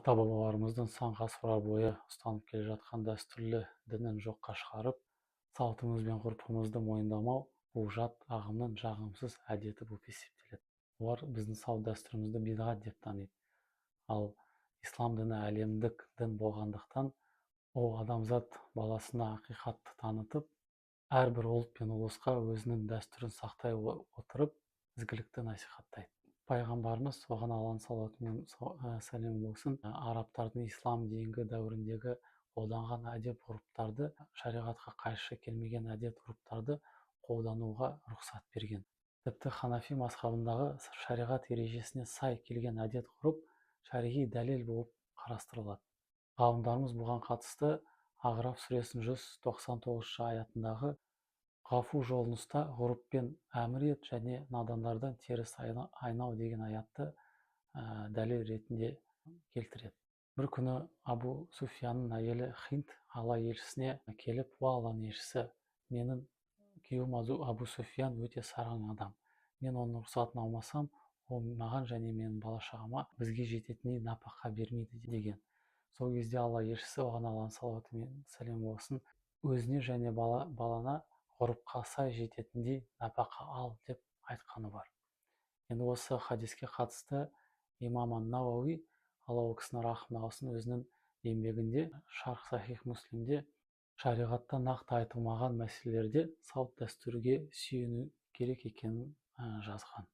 ата-бабаларымыздың сан ғасырлар бойы ұстанып келе жатқан дәстүрлі дінін жоққа шығарып, салтымыз бен ғұрпымызды мойындамау бұл жат ағымның жағымсыз әдеті болып есептеледі. Олар біздің салт дәстүрімізді бидғат деп таниды. Ал ислам діні әлемдік дін болғандықтан, ол адамзат баласына ақиқатты танытып, әрбір ұлт пен ұлысқа өзінің дәстүрін сақтай отырып, ізгілікті насихаттайды. Пайғамбарымыз, оған алланың салауаты мен сәлемі болсын, арабтардың ислам дейінгі дәуіріндегі қолданған әдет-ғұрыптарды, шариғатқа қайшы келмеген әдет-ғұрыптарды қолдануға рұқсат берген. Тіпті ханафи мазхабындағы шариғат ережесіне сай келген әдет-ғұрып шариғи дәлел болып қарастырылады. Ғалымдарымыз бұған қатысты Ағраф сүресінің 199 аятындағы ғафу жолын ұста, ғұрыппен әмір ет және надандардан теріс айнау деген аятты дәлел ретінде келтіреді. Бір күні Абу Суфияның әйелі Хинд Алла елшісіне келіп, Алланың елшісі, менің күйеуім Абу Суфиян өте сараң адам. Мен оның рұқсатын алмасам, ол маған және менің бала-шағама бізге жететіндей напақа бермейді деген. Сол кезде Алла елшісі, оған Алланың салауаты мен сәлемі болсын, өзіне және балана ғұрыпқа сай жететіндей напақа ал деп айтқаны бар. Енді осы хадиске қатысты имам ан-Науауи, Алла ол кісінің рахымына алсын, өзінің еңбегінде Шарх Сахих Муслимде шариғатта нақты айтылмаған мәселелерде салт дәстүрге сүйену керек екенін жазған.